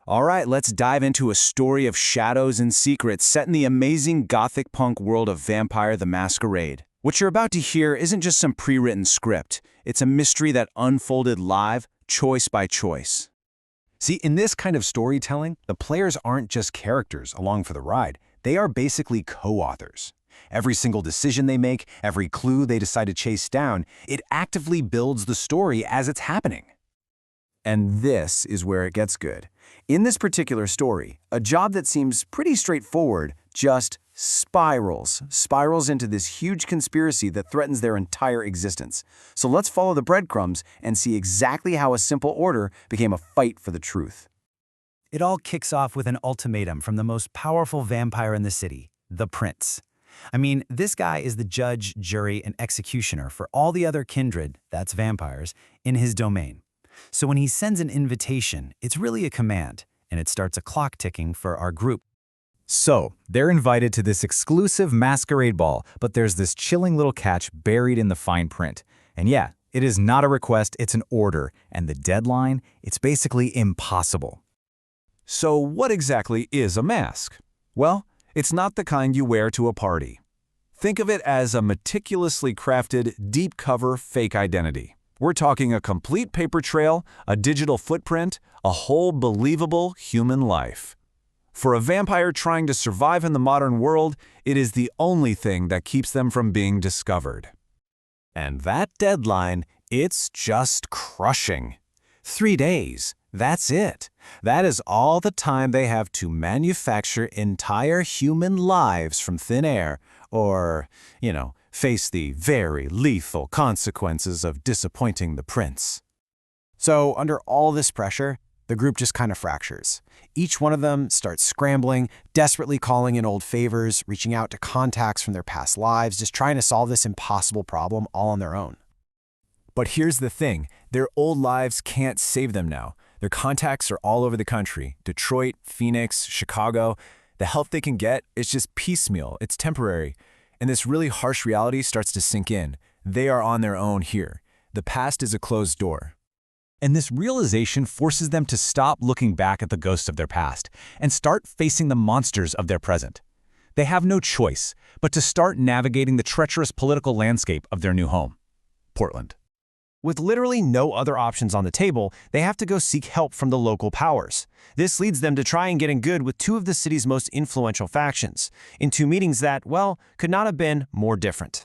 All right, let's dive into a story of shadows and secrets set in the amazing gothic punk world of Vampire the Masquerade. What you're about to hear isn't just some pre-written script. It's a mystery that unfolded live, choice by choice. See, in this kind of storytelling, the players aren't just characters along for the ride. They are basically co-authors. Every single decision they make, every clue they decide to chase down, it actively builds the story as it's happening. And this is where it gets good. In this particular story, a job that seems pretty straightforward just spirals into this huge conspiracy that threatens their entire existence. So let's follow the breadcrumbs and see exactly how a simple order became a fight for the truth. It all kicks off with an ultimatum from the most powerful vampire in the city, the Prince. I mean, this guy is the judge, jury, and executioner for all the other kindred, that's vampires, in his domain. So when he sends an invitation, it's really a command, and it starts a clock ticking for our group. So, they're invited to this exclusive masquerade ball, but there's this chilling little catch buried in the fine print. And yeah, it is not a request, it's an order, and the deadline, it's basically impossible. So what exactly is a mask? Well, it's not the kind you wear to a party. Think of it as a meticulously crafted, deep-cover fake identity. We're talking a complete paper trail, a digital footprint, a whole believable human life. For a vampire trying to survive in the modern world, it is the only thing that keeps them from being discovered. And that deadline, it's just crushing. 3 days, that's it. That is all the time they have to manufacture entire human lives from thin air, or, face the very lethal consequences of disappointing the prince. So, under all this pressure, the group just kind of fractures. Each one of them starts scrambling, desperately calling in old favors, reaching out to contacts from their past lives, just trying to solve this impossible problem all on their own. But here's the thing, their old lives can't save them now. Their contacts are all over the country, Detroit, Phoenix, Chicago. The help they can get is just piecemeal, it's temporary. And this really harsh reality starts to sink in. They are on their own here. The past is a closed door. And this realization forces them to stop looking back at the ghosts of their past and start facing the monsters of their present. They have no choice but to start navigating the treacherous political landscape of their new home, Portland. With literally no other options on the table, they have to go seek help from the local powers. This leads them to try and get in good with two of the city's most influential factions, in two meetings that, well, could not have been more different.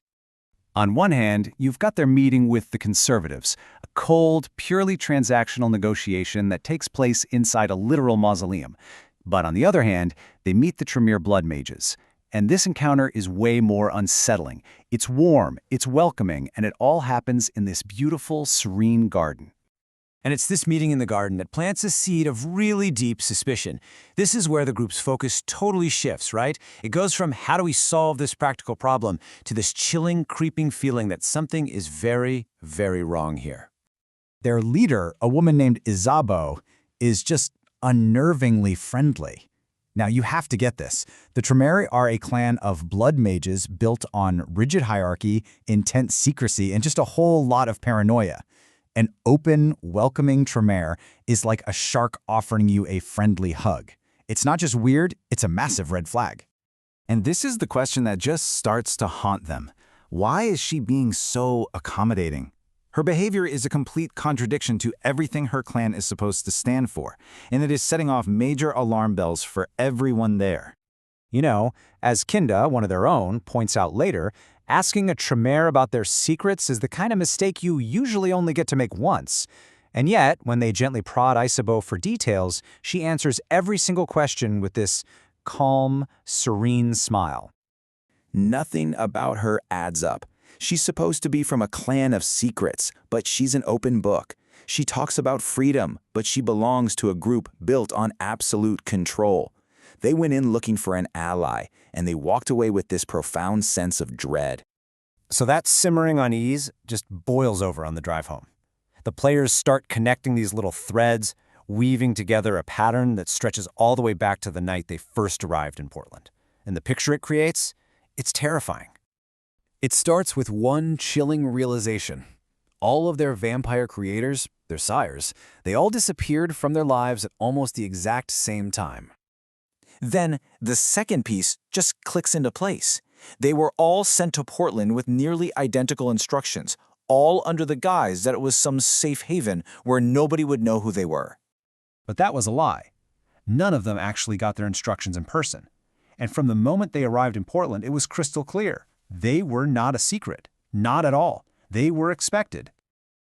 On one hand, you've got their meeting with the conservatives, a cold, purely transactional negotiation that takes place inside a literal mausoleum. But on the other hand, they meet the Tremere blood mages. And this encounter is way more unsettling. It's warm, it's welcoming, and it all happens in this beautiful, serene garden. And it's this meeting in the garden that plants a seed of really deep suspicion. This is where the group's focus totally shifts, right? It goes from how do we solve this practical problem to this chilling, creeping feeling that something is very, very wrong here. Their leader, a woman named Isabeau, is just unnervingly friendly. Now, you have to get this. The Tremere are a clan of blood mages built on rigid hierarchy, intense secrecy, and just a whole lot of paranoia. An open, welcoming Tremere is like a shark offering you a friendly hug. It's not just weird, it's a massive red flag. And this is the question that just starts to haunt them. Why is she being so accommodating? Her behavior is a complete contradiction to everything her clan is supposed to stand for, and it is setting off major alarm bells for everyone there. As Kinda, one of their own, points out later, asking a Tremere about their secrets is the kind of mistake you usually only get to make once. And yet, when they gently prod Isabeau for details, she answers every single question with this calm, serene smile. Nothing about her adds up. She's supposed to be from a clan of secrets, but she's an open book. She talks about freedom, but she belongs to a group built on absolute control. They went in looking for an ally, and they walked away with this profound sense of dread. So that simmering unease just boils over on the drive home. The players start connecting these little threads, weaving together a pattern that stretches all the way back to the night they first arrived in Portland. And the picture it creates, it's terrifying. It starts with one chilling realization. All of their vampire creators, their sires, they all disappeared from their lives at almost the exact same time. Then the second piece just clicks into place. They were all sent to Portland with nearly identical instructions, all under the guise that it was some safe haven where nobody would know who they were. But that was a lie. None of them actually got their instructions in person. And from the moment they arrived in Portland, it was crystal clear. They were not a secret. Not at all. They were expected.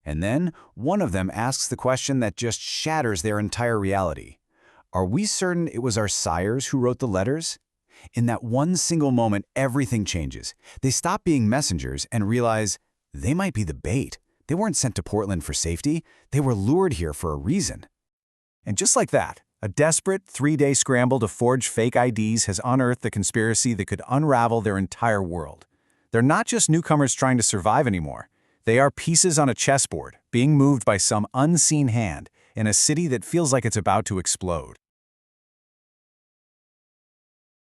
And then one of them asks the question that just shatters their entire reality. Are we certain it was our sires who wrote the letters? In that one single moment, everything changes. They stop being messengers and realize they might be the bait. They weren't sent to Portland for safety. They were lured here for a reason. And just like that, a desperate 3-day scramble to forge fake IDs has unearthed the conspiracy that could unravel their entire world. They're not just newcomers trying to survive anymore. They are pieces on a chessboard, being moved by some unseen hand in a city that feels like it's about to explode.